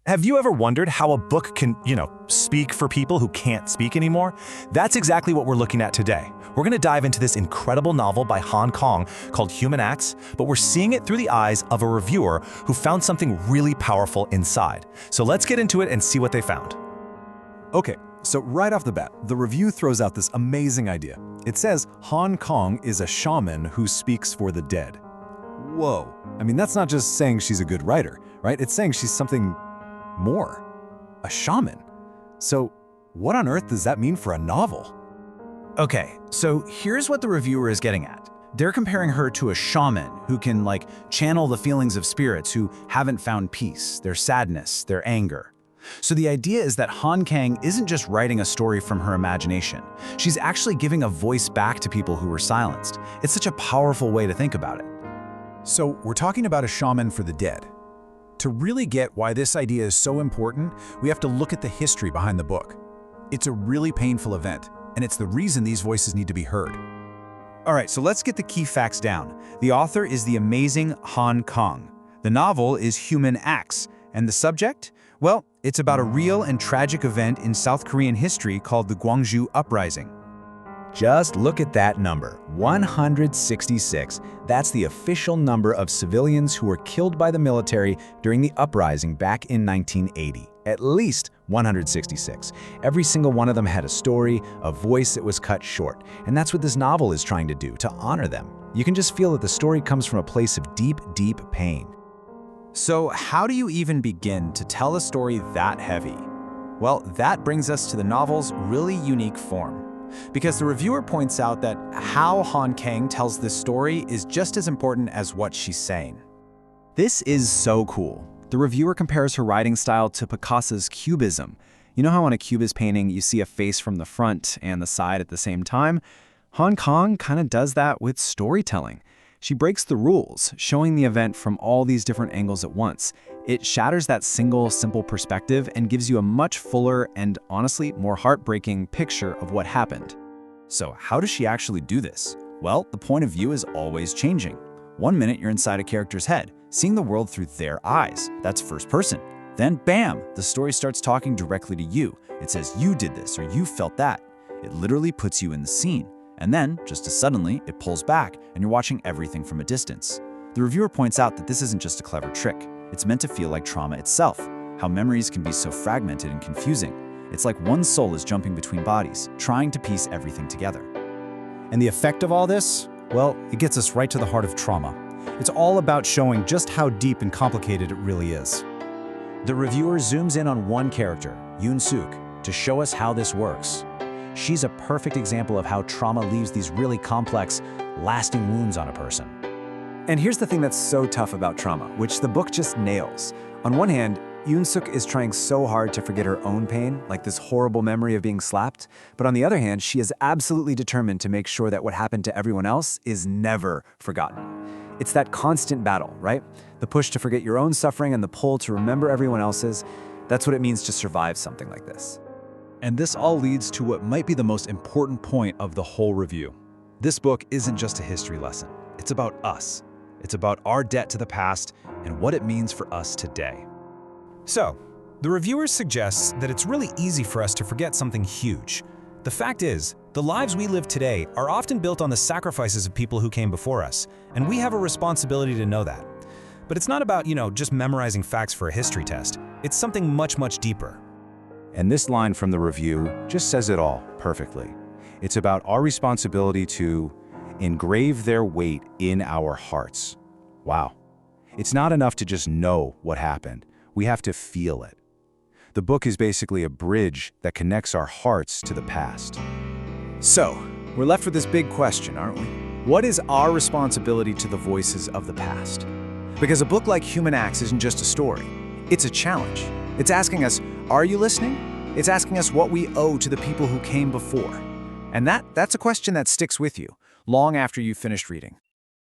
Have you ever wondered how a book can, speak for people who can't speak anymore? That's exactly what we're looking at today. We're going to dive into this incredible novel by Kang called Human Acts, but we're seeing it through the eyes of a reviewer who found something really powerful inside. So let's get into it and see what they found. Okay, so right off the bat, the review throws out this amazing idea. It says Kang is a shaman who speaks for the dead. Whoa. I mean, that's not just saying she's a good writer, right? It's saying she's something more. A shaman. So what on earth does that mean for a novel? Okay, so here's what the reviewer is getting at. They're comparing her to a shaman who can, channel the feelings of spirits who haven't found peace, their sadness, their anger. So the idea is that Kang isn't just writing a story from her imagination. She's actually giving a voice back to people who were silenced. It's such a powerful way to think about it. So we're talking about a shaman for the dead. To really get why this idea is so important, we have to look at the history behind the book. It's a really painful event, and it's the reason these voices need to be heard. All right, so let's get the key facts down. The author is the amazing Kang. The novel is Human Acts, and the subject? Well, it's about a real and tragic event in South Korean history called the Gwangju Uprising. Just look at that number, 166. That's the official number of civilians who were killed by the military during the uprising back in 1980. At least 166. Every single one of them had a story, a voice that was cut short. And that's what this novel is trying to do, to honor them. You can just feel that the story comes from a place of deep, deep pain. So how do you even begin to tell a story that heavy? Well, that brings us to the novel's really unique form. Because the reviewer points out that how Kang tells this story is just as important as what she's saying. This is so cool. The reviewer compares her writing style to Picasso's Cubism. You know how on a Cubist painting you see a face from the front and the side at the same time? Kang kind of does that with storytelling. She breaks the rules, showing the event from all these different angles at once. It shatters that single, simple perspective and gives you a much fuller and, honestly, more heartbreaking picture of what happened. So how does she actually do this? Well, the point of view is always changing. One minute you're inside a character's head, seeing the world through their eyes. That's first person. Then, bam, the story starts talking directly to you. It says you did this or you felt that. It literally puts you in the scene. And then, just as suddenly, it pulls back and you're watching everything from a distance. The reviewer points out that this isn't just a clever trick. It's meant to feel like trauma itself, how memories can be so fragmented and confusing. It's like one soul is jumping between bodies, trying to piece everything together. And the effect of all this? Well, it gets us right to the heart of trauma. It's all about showing just how deep and complicated it really is. The reviewer zooms in on one character, Yoon-suk, to show us how this works. She's a perfect example of how trauma leaves these really complex, lasting wounds on a person. And here's the thing that's so tough about trauma, which the book just nails. On one hand, Yoon-suk is trying so hard to forget her own pain, like this horrible memory of being slapped. But on the other hand, she is absolutely determined to make sure that what happened to everyone else is never forgotten. It's that constant battle, right? The push to forget your own suffering and the pull to remember everyone else's. That's what it means to survive something like this. And this all leads to what might be the most important point of the whole review. This book isn't just a history lesson. It's about us. It's about our debt to the past and what it means for us today. So, the reviewer suggests that it's really easy for us to forget something huge. The fact is, the lives we live today are often built on the sacrifices of people who came before us, and we have a responsibility to know that. But it's not about, just memorizing facts for a history test. It's something much, much deeper. And this line from the review just says it all perfectly. It's about our responsibility to engrave their weight in our hearts. Wow. It's not enough to just know what happened. We have to feel it. The book is basically a bridge that connects our hearts to the past. So, we're left with this big question, aren't we? What is our responsibility to the voices of the past? Because a book like Human Acts isn't just a story. It's a challenge. It's asking us, are you listening? It's asking us what we owe to the people who came before. And that's a question that sticks with you long after you've finished reading.